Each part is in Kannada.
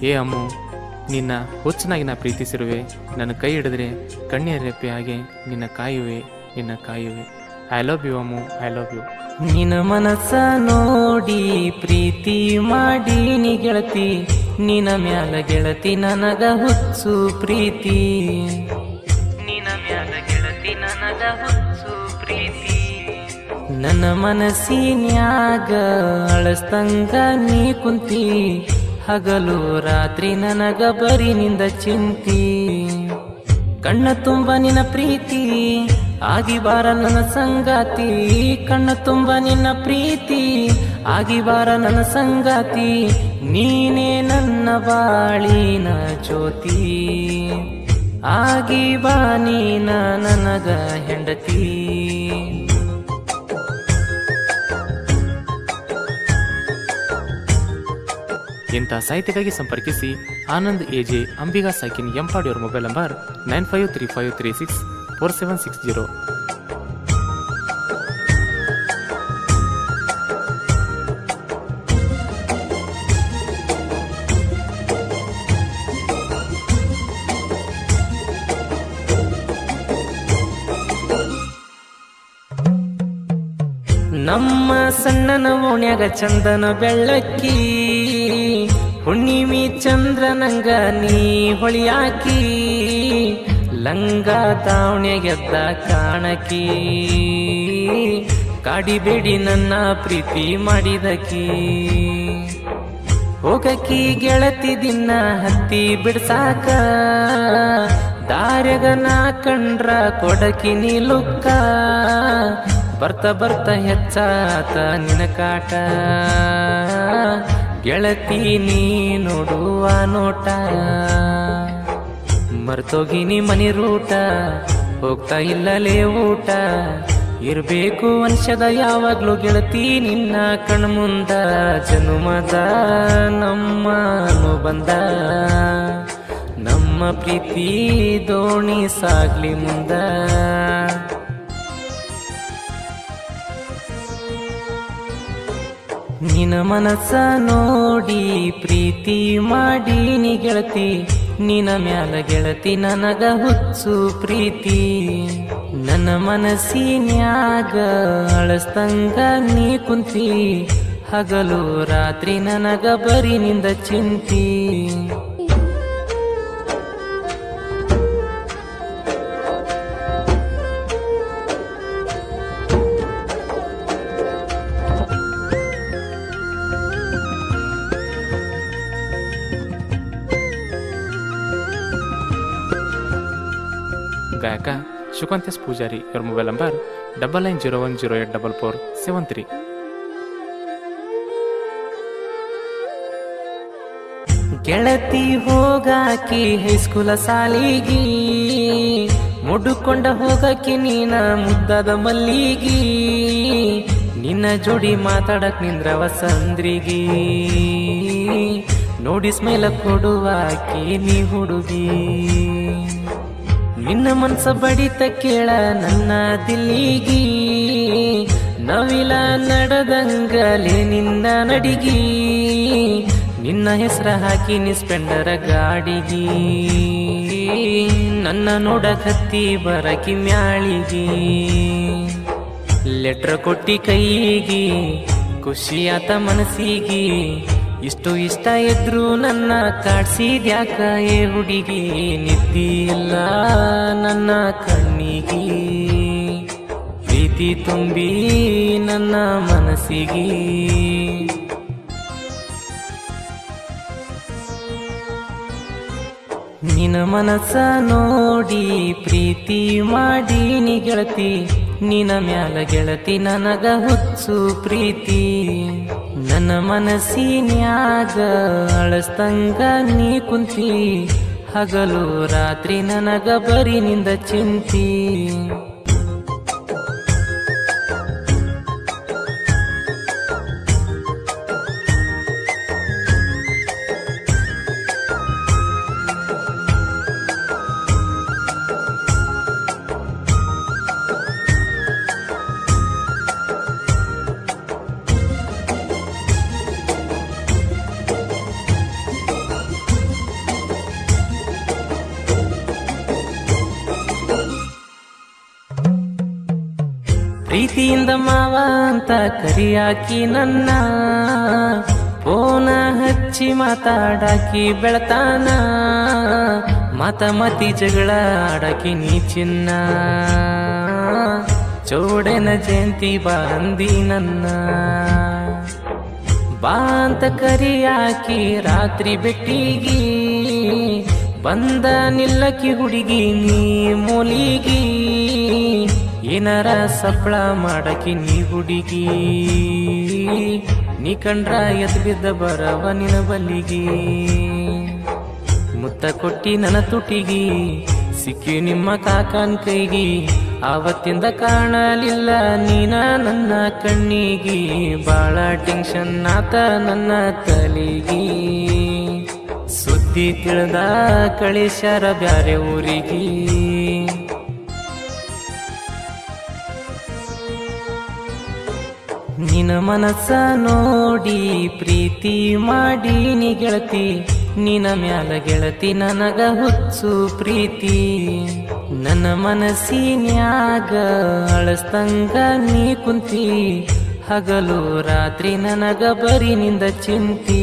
ಏ ಅಮ್ಮು, ನಿನ್ನ ಹುಚ್ಚನಾಗಿ ನಾ ಪ್ರೀತಿಸಿರುವೆ. ನನ್ನ ಕೈ ಹಿಡಿದ್ರೆ ಕಣ್ಣೀರ ರೆಪ್ಪೆ ಹಾಗೆ ನಿನ್ನ ಕಾಯುವೆ, ನಿನ್ನ ಕಾಯುವೆ. I love you Ammu, I love you. ನಿನ್ನ ಮನಸ್ಸ ನೋಡಿ ಪ್ರೀತಿ ಮಾಡಿ ನೀ ಗೆಳತಿ, ನಿನ್ನ ಮ್ಯಾಲ ಗೆಳತಿ ನನಗ ಹುಚ್ಚು ಪ್ರೀತಿ, ನಿನ್ನ ಮ್ಯಾಲ ಗೆಳತಿ ನನಗ ಹುಚ್ಚು ಪ್ರೀತಿ. ನನ್ನ ಮನಸ್ಸಿನ್ಯಾಗ ಅಳಸ್ತಂಗ ನೀ ಕುಂತಿ, ಹಗಲು ರಾತ್ರಿ ನನಗ ಬರೀ ನಿಂದ ಚಿಂತಿ. ಕಣ್ಣ ತುಂಬ ನಿನ್ನ ಪ್ರೀತಿ ಆಗಿ ಬಾರ ನನ್ನ ಸಂಗಾತಿ, ಕಣ್ಣ ತುಂಬ ನಿನ್ನ ಪ್ರೀತಿ ಆಗಿ ಬಾರ ನನ್ನ ಸಂಗಾತಿ. ನೀನೇ ನನ್ನ ಬಾಳಿನ ಜ್ಯೋತಿ, ಆಗಿ ಬಾ ನೀನ ನನಗ ಹೆಂಡತಿ. ಇಂಥ ಸಾಹಿತ್ಯಕ್ಕಾಗಿ ಸಂಪರ್ಕಿಸಿ ಆನಂದ್ ಎಜೆ, ಅಂಬಿಗಾ ಸಾಕಿನ್, ಎಂಪಾಡಿ ಅವರ ಮೊಬೈಲ್ ನಂಬರ್ 9535364760. ನಮ್ಮ ಸಣ್ಣನ ಓಣ್ಯಾಗ ಚಂದನ ಬೆಳ್ಳಕ್ಕಿ, ಹುಣ್ಣಿಮಿ ಚಂದ್ರನಂಗ ನೀ ಹೊಳಿಯಾಕಿ, ಲಂಗ ತಾವಣ್ಯಾಗೆದ್ದ ಕಾಣಕಿ, ಕಾಡಿಬೇಡಿ ನನ್ನ ಪ್ರೀತಿ ಮಾಡಿದಕಿ. ಹೋಗಕಿ ಗೆಳತಿ ದಿನ ಹತ್ತಿ ಬಿಡ್ಸಾಕ, ದಾರ್ಯಾಗ ನಾ ಕಂಡ್ರ ಕೊಡಕಿ ನೀಲುಕ್ಕ, ಬರ್ತ ಬರ್ತ ಹೆಚ್ಚಾತ ನಿನ ಕಾಟ, ಗೆಳತಿ ನೀ ನೋಡುವ ನೋಟ. ಮರ್ತೋಗಿನಿ ಮನಿ ರೂಟ, ಹೋಗ್ತಾ ಇಲ್ಲಲೇ ಊಟ, ಇರ್ಬೇಕು ವಂಶದ ಯಾವಾಗ್ಲೂ ಗೆಳತಿ ನಿನ್ನ ಕಣ್ಮುಂದ. ಜನುಮದ ನಮ್ಮ ಬಂದ, ನಮ್ಮ ಪ್ರೀತಿ ದೋಣಿ ಸಾಗ್ಲಿ ಮುಂದ. ನಿನ್ನ ಮನಸ್ಸ ನೋಡಿ ಪ್ರೀತಿ ಮಾಡಿ ನೀ ಗೆಳತಿ, ನಿನ್ನ ಮ್ಯಾಲ ಗೆಳತಿ ನನಗ ಹುಚ್ಚು ಪ್ರೀತಿ. ನನ್ನ ಮನಸ್ಸಿನ್ಯಾಗ ಅಳಸ್ತಂಗ ನೀ ಕುಂತಿ, ಹಗಲು ರಾತ್ರಿ ನನಗ ಬರೀ ನಿಂದ ಚಿಂತಿ. ಗಾಯಕ ಶುಕಂತೇಶ್ ಪೂಜಾರಿ, ಇವರ ಮೊಬೈಲ್ ನಂಬರ್ 9901084473. ಗೆಳತಿ ಹೋಗಾಕಿ ಹೈಸ್ಕೂಲ ಸಾಲಿಗಿ, ಮುಡುಕೊಂಡ ಹೋಗಕಿ ನೀನ ಮುದ್ದಾದ ಮಲ್ಲಿಗಿ, ನಿನ್ನ ಜೋಡಿ ಮಾತಾಡಕ್ ನಿಂದ್ರವ ಸಂದ್ರಿಗಿ, ನೋಡಿ ಸ್ಮೈಲ ಕೊಡುವಾಕಿ ನೀ ಹುಡುಗಿ. ನಿನ್ನ ಮನ್ಸ ಬಡಿತ ಕೇಳ ನನ್ನ ದಿಲ್ಲಿಗಿ, ನವಿಲ ನಡೆದಂಗಲೇ ನಿನ್ನ ನಡಿಗಿ, ನಿನ್ನ ಹೆಸರ ಹಾಕಿ ನಿಸ್ಪೆಂಡರ ಗಾಡಿಗಿ, ನನ್ನ ನೋಡಕತ್ತಿ ಬರಕಿ ಮ್ಯಾಳಿಗಿ. ಲೆಟ್ರ್ ಕೊಟ್ಟಿ ಕೈಗಿ, ಖುಷಿಯಾತ ಮನಸ್ಸಿಗಿ, ಇಷ್ಟು ಇಷ್ಟ ಇದ್ರು ನನ್ನ ಕಾಡ್ಸಿದ್ಯಾಕ ಏ ಹುಡುಗಿ. ನಿದ್ದಿ ಇಲ್ಲ ನನ್ನ ಕಣ್ಣಿಗಿ, ಪ್ರೀತಿ ತುಂಬಿ ನನ್ನ ಮನಸ್ಸಿಗಿ. ನಿನ್ನ ಮನಸ್ಸ ನೋಡಿ ಪ್ರೀತಿ ಮಾಡಿ ನೀ ಗೆಳತಿ, ನಿನ್ನ ಮ್ಯಾಲ ಗೆಳತಿ ನನಗ ಹುಚ್ಚು ಪ್ರೀತಿ. ನನ್ನ ಮನಸ್ಸಿನ್ಯಾಗ ಅಳಸ್ತಂಗ ನೀ ಕುಂತಿ, ಹಗಲು ರಾತ್ರಿ ನನಗ ಬರೀ ನಿಂದ ಚಿಂತಿ. ಪ್ರೀತಿಯಿಂದ ಮಾವ ಅಂತ ಕರಿಯಾಕಿ ನನ್ನ ಫೋನ ಹಚ್ಚಿ ಮಾತಾಡಾಕಿ ಬೆಳತಾನ ಮತಿ ಜಗಳ ಆಡಾಕಿ ನೀ ಚಿನ್ನ ಚೌಡನ ಜಯಂತಿ ಬಾಂದಿ ನನ್ನ ಬಾ ಅಂತ ಕರಿಯಾಕಿ ರಾತ್ರಿ ಬೆಟ್ಟಿಗಿ ಬಂದ ನಿಲ್ಲಕಿ ಹುಡುಗಿ ನೀ ಮೂಲಿಗಿ ಏನಾರ ಸಪ್ಳ ಮಾಡಕಿ ನೀ ಹುಡುಗಿ ನೀ ಕಂಡ್ರ ಎದ್ ಬಿದ್ದ ಬರವ ನಿನ ಬಲ್ಲಿಗಿ ಮುತ್ತ ಕೊಟ್ಟಿ ನನ್ನ ತುಟಿಗಿ ಸಿಕ್ಕಿ ನಿಮ್ಮ ಕಾಕನ್ ಕೈಗಿ ಆವತ್ತಿಂದ ಕಾಣಲಿಲ್ಲ ನೀನ ನನ್ನ ಕಣ್ಣಿಗಿ ಬಾಳ ಟೆನ್ಷನ್ ಆತ ನನ್ನ ತಲೆಗಿ ಸುದ್ದಿ ತಿಳಿದ ಕಳಿಸ್ಯಾರ ಬ್ಯಾರೆ ಊರಿಗಿ ನಿನ್ನ ಮನಸ್ಸ ನೋಡಿ ಪ್ರೀತಿ ಮಾಡಿ ನೀ ಗೆಳತಿ ನಿನ್ನ ಮ್ಯಾಲ ಗೆಳತಿ ನನಗ ಹುಚ್ಚು ಪ್ರೀತಿ ನನ್ನ ಮನಸ್ಸಿನ್ಯಾಗ ಅಳಸ್ತಂಗ ನೀ ಕುಂತಿ ಹಗಲು ರಾತ್ರಿ ನನಗ ಬರೀ ನಿಂದ ಚಿಂತಿ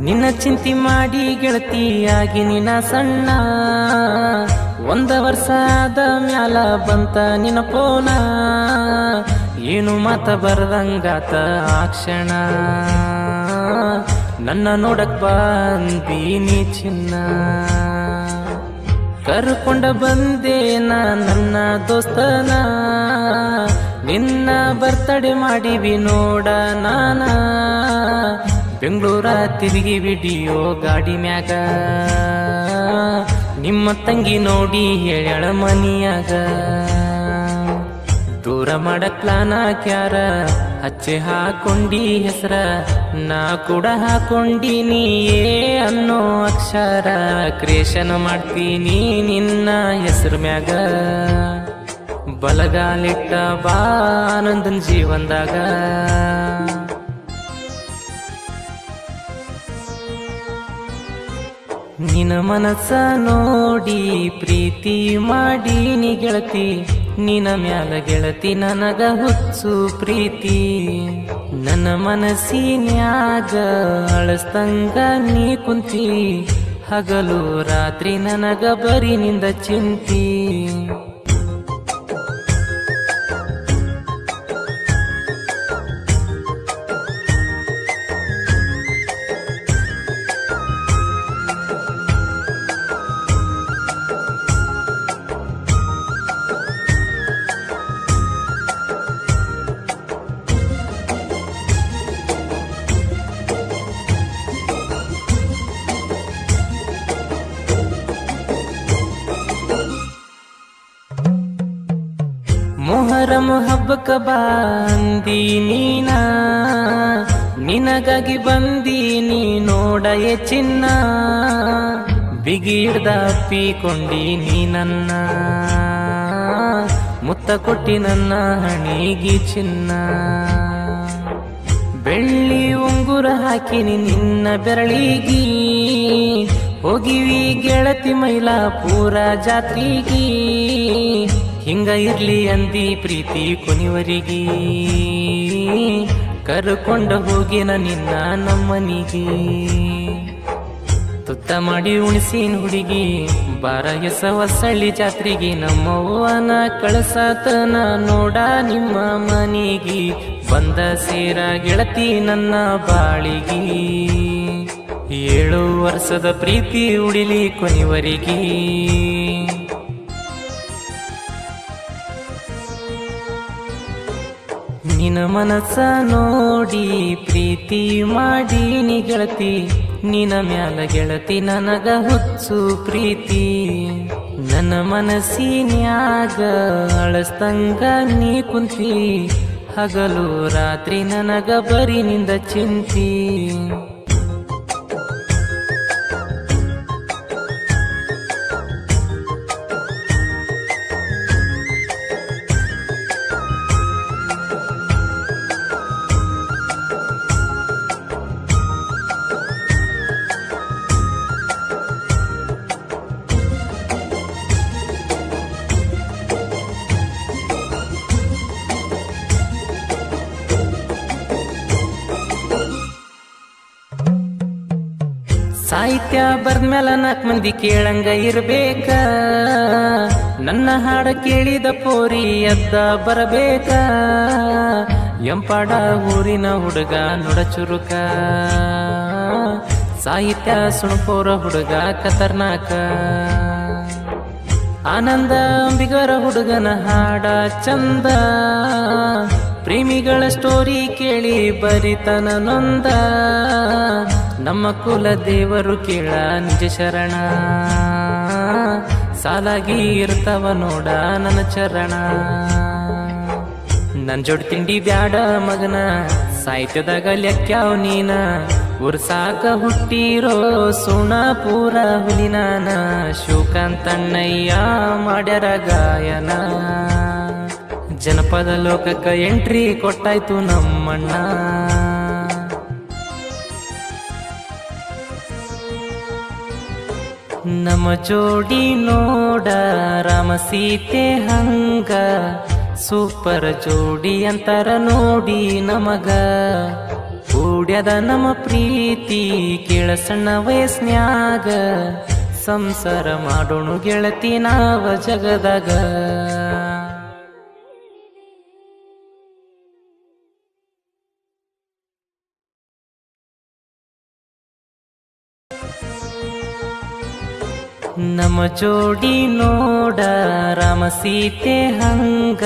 ನಿನ್ನ ಚಿಂತಿ ಮಾಡಿ ಗೆಳತಿಯಾಗಿ ನಿನ್ನ ಸಣ್ಣ ಒಂದ ವರ್ಷ ಆದ ಮ್ಯಾಲ ಬಂತ ನಿನ್ನ ಪೋನ ಏನು ಮಾತ ಬರದಂಗಾತ ಆ ಕ್ಷಣ ನನ್ನ ನೋಡಕ್ ಬಂದೀನಿ ಚಿನ್ನ ಕರ್ಕೊಂಡ ಬಂದೆ ನನ್ನ ದೋಸ್ತನ ನಿನ್ನ ಬರ್ತಡೆ ಮಾಡಿವಿ ನೋಡ ನಾನ ಬೆಂಗಳೂರ ತಿರುಗಿ ವಿಡಿಯೋ ಗಾಡಿ ಮ್ಯಾಗ ನಿಮ್ಮ ತಂಗಿ ನೋಡಿ ಹೇಳ್ಯಾಳ ಮನಿಯಾಗ ದೂರ ಮಾಡಕ್ ಪ್ಲಾನ್ ಹಾಕ್ಯಾರ ಹಚ್ಚೆ ಹಾಕೊಂಡಿ ಹೆಸರ ನಾ ಕೂಡ ಹಾಕೊಂಡೀನಿ ಅನ್ನೋ ಅಕ್ಷರ ಕ್ರಿಯೇಷನ್ ಮಾಡ್ತೀನಿ ನಿನ್ನ ಹೆಸರು ಮ್ಯಾಗ ಬಲಗಾಲಿಟ್ಟ ಬಾ ಆನಂದನ್ ಜೀವನದಾಗ ನಿನ್ನ ಮನಸ್ಸ ನೋಡಿ ಪ್ರೀತಿ ಮಾಡಿ ನೀ ಗೆಳತಿ ನಿನ್ನ ಮ್ಯಾಲ ಗೆಳತಿ ನನಗ ಹುಚ್ಚು ಪ್ರೀತಿ ನನ್ನ ಮನಸ್ಸಿನ್ಯಾಗ ಅಳಸ್ತಂಗ ನೀ ಕುಂತಿ ಹಗಲು ರಾತ್ರಿ ನನಗ ಬರೀ ನಿಂದ ಚಿಂತಿ ಮೊಹರಂ ಹಬ್ಬಕ್ಕ ಬಂದಿ ನೀನ ನಿನಗಾಗಿ ಬಂದೀನಿ ನೋಡಯೆ ಚಿನ್ನ ಬಿಗಿ ಹಿಡ್ದ ಅಪ್ಪಿಕೊಂಡಿ ನೀ ನನ್ನ ಮುತ್ತ ಕೊಟ್ಟಿ ನನ್ನ ಹಣಿಗಿ ಚಿನ್ನ ಬೆಳ್ಳಿ ಉಂಗುರ ಹಾಕಿನಿ ನಿನ್ನ ಬೆರಳಿಗಿ ಹೋಗಿವಿ ಗೆಳತಿ ಮೈಲಾಪುರ ಜಾತ್ರಿಗಿ ಹಿಂಗ ಇರ್ಲಿ ಅಂದಿ ಪ್ರೀತಿ ಕೊನಿವರಿಗಿ ಕರ್ಕೊಂಡ ಹೋಗಿನ ನಿನ್ನ ನಮ್ಮನಿಗಿ ತುತ್ತ ಮಾಡಿ ಉಣಿಸಿನ ಹುಡುಗಿ ಬಾರ ಹೊಸಳ್ಳಿ ಜಾತ್ರೆಗೆ ನಮ್ಮವ್ವನ ಕಳಸಾತನ ನೋಡ ನಿಮ್ಮ ಮನಿಗಿ ಬಂದ ಸೇರ ಗೆಳತಿ ನನ್ನ ಬಾಳಿಗಿ 7 ವರ್ಷದ ಪ್ರೀತಿ ಉಡಿಲಿ ಕೊನಿವರಿಗಿ ನಿನ್ನ ಮನಸ್ಸ ನೋಡಿ ಪ್ರೀತಿ ಮಾಡಿ ನೀ ಗೆಳತಿ ನಿನ್ನ ಮ್ಯಾಲ ಗೆಳತಿ ನನಗ ಹುಚ್ಚು ಪ್ರೀತಿ ನನ್ನ ಮನಸ್ಸಿನ್ಯಾಗ ಅಳಸ್ತಂಗ ನೀ ಕುಂತಿ ಹಗಲು ರಾತ್ರಿ ನನಗ ಬರೀ ನಿಂದ ಚಿಂತಿ. ಸಾಹಿತ್ಯ ಬರ್ದ್ಮೇಲ 4 ಮಂದಿ ಕೇಳಂಗ ಇರ್ಬೇಕ. ನನ್ನ ಹಾಡ ಕೇಳಿದ ಪೋರಿ ಎದ್ದ ಬರಬೇಕ. ಎಂಪಾಡ ಊರಿನ ಹುಡುಗ ನುಡ ಚುರುಕ, ಸಾಹಿತ್ಯ ಸುಣಪೋರ ಹುಡುಗ ಖತರ್ನಾಕ. ಆನಂದ ಅಂಬಿಗರ ಹುಡುಗನ ಹಾಡ ಚಂದ, ಪ್ರೇಮಿಗಳ ಸ್ಟೋರಿ ಕೇಳಿ ಬರಿತನ ನೊಂದ. ನಮ್ಮ ಕುಲ ದೇವರು ಕೇಳ ನಿಜ ಶರಣ, ಸಾಲಾಗಿ ಇರ್ತಾವ ನೋಡ ನನ್ನ ಚರಣ. ನನ್ ಜೋಡ್ ತಿಂಡಿ ಬ್ಯಾಡ ಮಗನ, ಸಾಹಿತ್ಯದಾಗ ಲೆಕ್ಕ್ಯಾವ್ ನೀನ. ಉರ್ಸಾಕ ಹುಟ್ಟಿರೋ ಸುಣ ಪೂರ ಹುಲಿನಾನ. ಶಿವಕಾಂತಣ್ಣಯ್ಯ ಮಾಡ್ಯಾರ ಗಾಯನ, ಜನಪದ ಲೋಕಕ್ಕ ಎಂಟ್ರಿ ಕೊಟ್ಟಾಯ್ತು ನಮ್ಮಣ್ಣ. ನಮ್ಮ ಜೋಡಿ ನೋಡ ರಾಮ ಸೀತೆ ಹಂಗ, ಸೂಪರ್ ಜೋಡಿ ಅಂತಾರ ನೋಡಿ ನಮಗ. ಕೂಡ್ಯದ ನಮ್ಮ ಪ್ರೀತಿ ಕೇಳ ಸಣ್ಣ ವಯಸ್ನ್ಯಾಗ, ಸಂಸಾರ ಮಾಡೋಣ ಗೆಳತಿ ನಾವ ಜಗದಾಗ. ನಮ್ಮ ಜೋಡಿ ನೋಡ ರಾಮ ಸೀತೆ ಹಂಗ,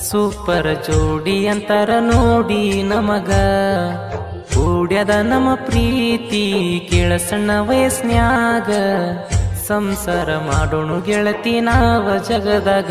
ಸೂಪರ್ ಜೋಡಿ ಅಂತಾರ ನೋಡಿ ನಮಗ. ಕೂಡ್ಯದ ನಮ್ಮ ಪ್ರೀತಿ ಕೇಳ ಸಣ್ಣ ವಯಸ್ನ್ಯಾಗ, ಸಂಸಾರ ಮಾಡೋಣ ಗೆಳತಿ ನಾವ ಜಗದಾಗ.